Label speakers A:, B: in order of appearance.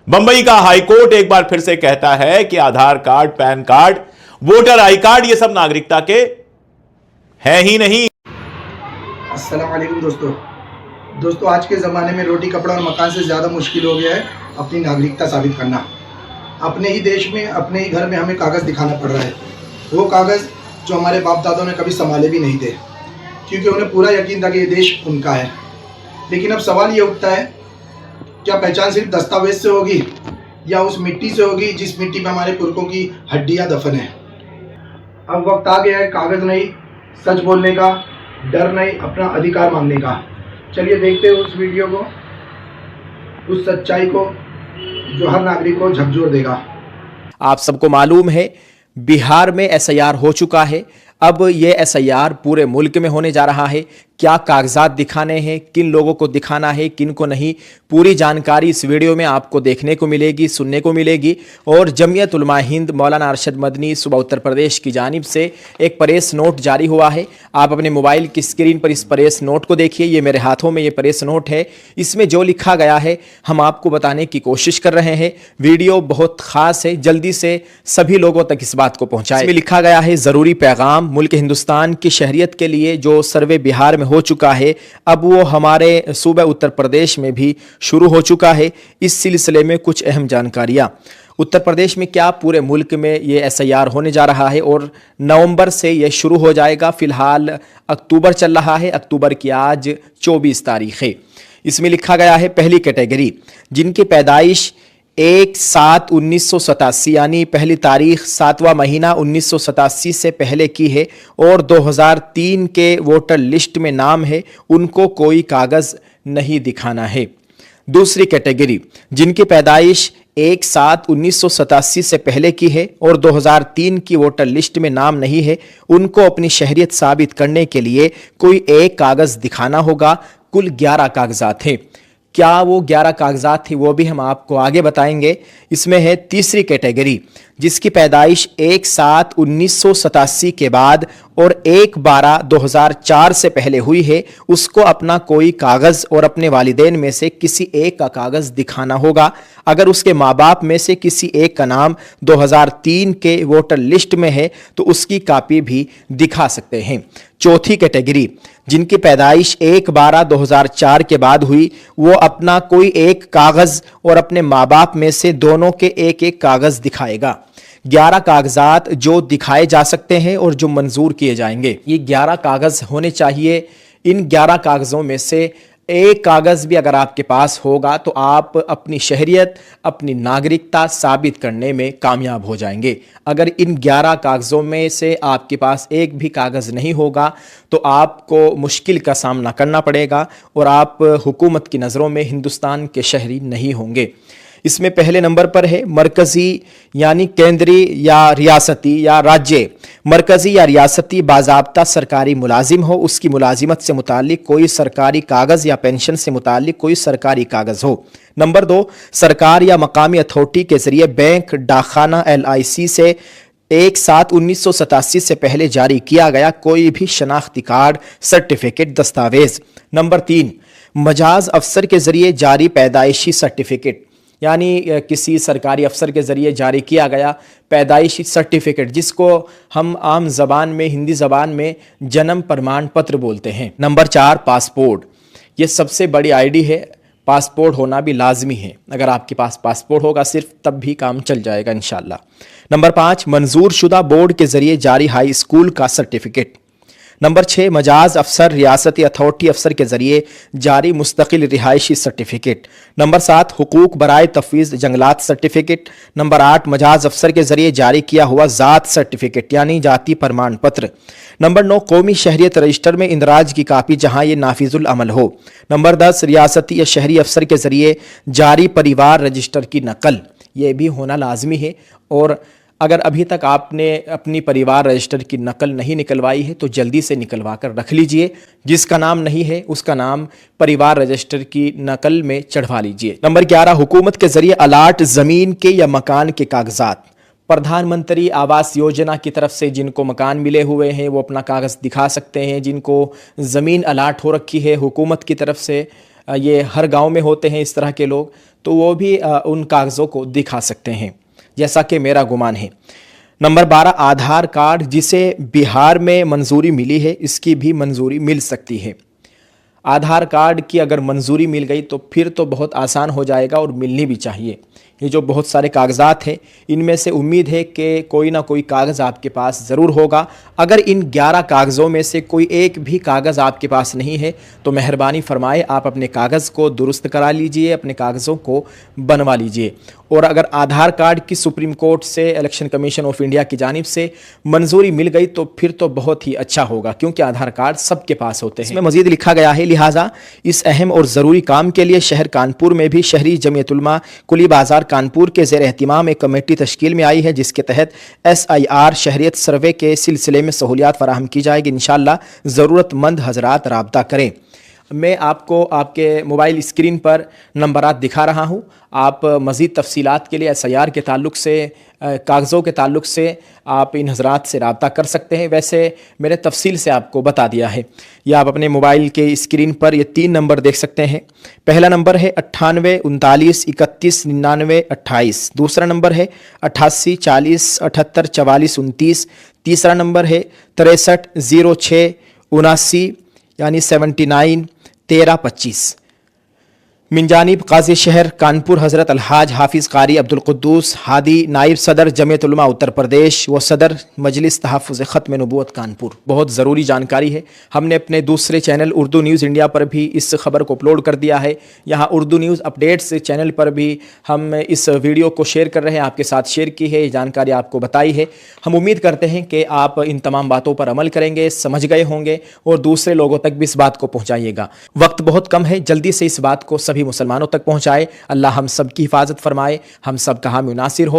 A: बंबई का हाईकोर्ट एक बार फिर से कहता है कि Aadhaar card, PAN card, voter I card ये सब नागरिकता के है ही नहीं।
B: अस्सलाम वालेकुम दोस्तों, आज के ज़माने में रोटी कपड़ा और मकान से ज़्यादा मुश्किल हो गया है अपनी नागरिकता साबित करना। अपने ही देश में, अपने ही घर में हमें कागज़ दिखाना पड़ रहा है, वो कागज़ जो हमारे बाप दादों ने कभी संभाले भी नहीं थे, क्योंकि उन्हें पूरा यकीन था कि ये देश उनका है। लेकिन अब सवाल ये उठता है, क्या पहचान सिर्फ दस्तावेज से होगी या उस मिट्टी से होगी जिस मिट्टी में हमारे पुरखों की हड्डियाँ दफन है। अब वक्त आ गया है कागज़ नहीं, सच बोलने का, डर नहीं, अपना अधिकार मांगने का। चलिए देखते हैं उस वीडियो को, उस सच्चाई को जो हर नागरिक को झकझोर देगा।
C: आप सबको मालूम है बिहार में एसआईआर हो चुका है। अब ये एसआईआर पूरे मुल्क में होने जा रहा है। क्या कागजात दिखाने हैं, किन लोगों को दिखाना है, किन को नहीं, पूरी जानकारी इस वीडियो में आपको देखने को मिलेगी, सुनने को मिलेगी। और जमीयत उलमा हिंद मौलाना अरशद मदनी सूबा उत्तर प्रदेश की जानिब से एक प्रेस नोट जारी हुआ है। आप अपने मोबाइल की स्क्रीन पर इस प्रेस नोट को देखिए। ये मेरे हाथों में ये प्रेस नोट है। इसमें जो लिखा गया है हम आपको बताने की कोशिश कर रहे हैं। वीडियो बहुत खास है, जल्दी से सभी लोगों तक इस बात को पहुंचाएं। इसमें लिखा गया है ज़रूरी पैगाम, मुल्क हिंदुस्तान की शहरियत के लिए जो सर्वे बिहार में हो चुका है, अब वो हमारे सूबे उत्तर प्रदेश में भी शुरू हो चुका है। इस सिलसिले में कुछ अहम जानकारियां। उत्तर प्रदेश में क्या, पूरे मुल्क में ये एसआईआर होने जा रहा है और नवंबर से ये शुरू हो जाएगा। फिलहाल अक्टूबर चल रहा है, अक्टूबर की आज 24 तारीख है। इसमें लिखा गया है पहली कैटेगरी, जिनकी पैदाइश 1/7/1987 यानी पहली तारीख 7वां महीना 1987 से पहले की है और 2003 के वोटर लिस्ट में नाम है, उनको कोई कागज़ नहीं दिखाना है। दूसरी कैटेगरी, जिनकी पैदाइश 1/7/1987 से पहले की है और 2003 की वोटर लिस्ट में नाम नहीं है, उनको अपनी शहरियत साबित करने के लिए कोई एक कागज़ दिखाना होगा। कुल 11 कागजात हैं। क्या वो 11 कागजात थे वो भी हम आपको आगे बताएंगे। इसमें है तीसरी कैटेगरी, जिसकी पैदाइश 1/7/1987 के बाद और 1/12/2004 से पहले हुई है, उसको अपना कोई कागज़ और अपने वालिदैन में से किसी एक का कागज़ दिखाना होगा। अगर उसके माँ बाप में से किसी एक का नाम 2003 के वोटर लिस्ट में है तो उसकी कापी भी दिखा सकते हैं। चौथी कैटेगरी, जिनकी पैदाइश 1/12/2004 के बाद हुई, वो अपना कोई एक कागज़ और अपने माँ बाप में से दोनों के एक एक कागज़ दिखाएगा। 11 कागजात जो दिखाए जा सकते हैं और जो मंजूर किए जाएंगे, ये 11 कागज़ होने चाहिए। इन 11 कागज़ों में से एक कागज़ भी अगर आपके पास होगा तो आप अपनी शहरियत, अपनी नागरिकता साबित करने में कामयाब हो जाएंगे। अगर इन 11 कागज़ों में से आपके पास एक भी कागज़ नहीं होगा तो आपको मुश्किल का सामना करना पड़ेगा और आप हुकूमत की नज़रों में हिंदुस्तान के शहरी नहीं होंगे। इसमें पहले नंबर पर है मरकज़ी यानी केंद्रीय या रियासती या राज्य। मरकज़ी या रियासती बाज़ाब्ता सरकारी मुलाजिम हो, उसकी मुलाजिमत से मुतालिक कोई सरकारी कागज़ या पेंशन से मुतालिक कोई सरकारी कागज़ हो। नंबर 2, सरकार या मकामी अथॉरिटी के ज़रिए बैंक, डाकखाना, LIC से 1/7/1987 से पहले जारी किया गया कोई भी शनाख्ती कार्ड, सर्टिफिकेट, दस्तावेज़। नंबर 3, मजाज अफसर के ज़रिए जारी पैदाइशी सर्टिफिकेट, यानी किसी सरकारी अफसर के ज़रिए जारी किया गया पैदाइशी सर्टिफिकेट, जिसको हम आम ज़बान में, हिंदी ज़बान में जन्म प्रमाण पत्र बोलते हैं। Number 4, passport. ये सबसे बड़ी आईडी है, पासपोर्ट होना भी लाजमी है। अगर आपके पास पासपोर्ट होगा सिर्फ तब भी काम चल जाएगा इंशाल्लाह। नंबर 5, मंजूर शुदा बोर्ड के ज़रिए जारी हाई स्कूल का सर्टिफिकेट। नंबर 6, मजाज अफसर, रियासती अथॉरिटी अफसर के ज़रिए जारी मुस्तकिल रिहायशी सर्टिफिकेट। नंबर 7, हुकूक बराए तफवीज़ जंगलात सर्टिफिकेट। नंबर 8, मजाज अफसर के ज़रिए जारी किया हुआ ज़ात सर्टिफिकेट यानी जाति प्रमाण पत्र। नंबर 9, कौमी शहरियत रजिस्टर में इंदराज की कापी जहां ये नाफिजुल अमल हो। नंबर 10, रियासती या शहरी अफसर के ज़रिए जारी परिवार रजिस्टर की नकल, ये भी होना लाजमी है। और अगर अभी तक आपने अपनी परिवार रजिस्टर की नकल नहीं निकलवाई है तो जल्दी से निकलवा कर रख लीजिए। जिसका नाम नहीं है उसका नाम परिवार रजिस्टर की नकल में चढ़वा लीजिए। नंबर 11, हुकूमत के ज़रिए अलाट ज़मीन के या मकान के कागजात। प्रधानमंत्री आवास योजना की तरफ से जिनको मकान मिले हुए हैं वो अपना कागज़ दिखा सकते हैं। जिनको ज़मीन अलाट हो रखी है हुकूमत की तरफ से, ये हर गांव में होते हैं इस तरह के लोग, तो तो वो भी उन कागज़ों को दिखा सकते हैं, जैसा कि मेरा गुमान है। नंबर 12, आधार कार्ड जिसे बिहार में मंजूरी मिली है, इसकी भी मंजूरी मिल सकती है। आधार कार्ड की अगर मंजूरी मिल गई तो फिर तो बहुत आसान हो जाएगा और मिलनी भी चाहिए। ये जो बहुत सारे कागजात हैं, इनमें से उम्मीद है कि कोई ना कोई कागज़ आपके पास ज़रूर होगा। अगर इन 11 कागज़ों में से कोई एक भी कागज़ आपके पास नहीं है तो मेहरबानी फरमाए आप अपने कागज़ को दुरुस्त करा लीजिए, अपने कागज़ों को बनवा लीजिए। और अगर आधार कार्ड की सुप्रीम कोर्ट से, इलेक्शन कमीशन ऑफ इंडिया की जानिब से मंजूरी मिल गई तो फिर तो बहुत ही अच्छा होगा, क्योंकि आधार कार्ड सबके पास होते हैं। इसमें मज़ीद लिखा गया है, लिहाजा इस अहम और ज़रूरी काम के लिए शहर कानपुर में भी शहरी जमीयत उलमा कुली बाज़ार कानपुर के ज़ेर एहतिमाम एक कमेटी तश्कील में आई है, जिसके तहत SIR शहरियत सर्वे के सिलसिले में सहूलियात फराहम की जाएगी। इंशाअल्लाह ज़रूरतमंद हजरात राब्ता करें। मैं आपको आपके मोबाइल स्क्रीन पर नंबरात दिखा रहा हूँ। आप मज़ीद तफसीलात के लिए SIR के ताल्लुक़ से, कागज़ों के ताल्लुक़ से आप इन हज़रात से रब्ता कर सकते हैं। वैसे मैंने तफसील से आपको बता दिया है। या आप अपने मोबाइल के स्क्रीन पर ये 3 नंबर देख सकते हैं। पहला नंबर है 98 39 31 99 28। दूसरा नंबर है 88 40 78 44 29। तीसरा नंबर है 63 06 79 यानी 79 13 25। मिन जानिब काज़ी शहर कानपुर हज़रत अलहाज हाफिज़ कारी अब्दुल कुद्दूस हादी, नाइब सदर जमीयत उलमा उत्तर प्रदेश व सदर मजलिस तहफ़्फ़ुज़ ख़त्म नबूवत कानपुर। बहुत ज़रूरी जानकारी है। हमने अपने दूसरे चैनल उर्दू न्यूज़ इंडिया पर भी इस खबर को अपलोड कर दिया है। यहाँ उर्दू न्यूज़ अपडेट्स चैनल पर भी हम इस वीडियो को शेयर कर रहे हैं, आपके साथ शेयर की है, ये जानकारी आपको बताई है। हम उम्मीद करते हैं कि आप इन तमाम बातों पर अमल करेंगे, समझ गए होंगे और दूसरे लोगों तक भी इस बात को पहुँचाइएगा। वक्त बहुत कम है, जल्दी से इस बात को सभी मुसलमानों तक पहुंचाए। अल्लाह हम सब की हिफाजत फरमाए, हम सब का हामी नासिर हो।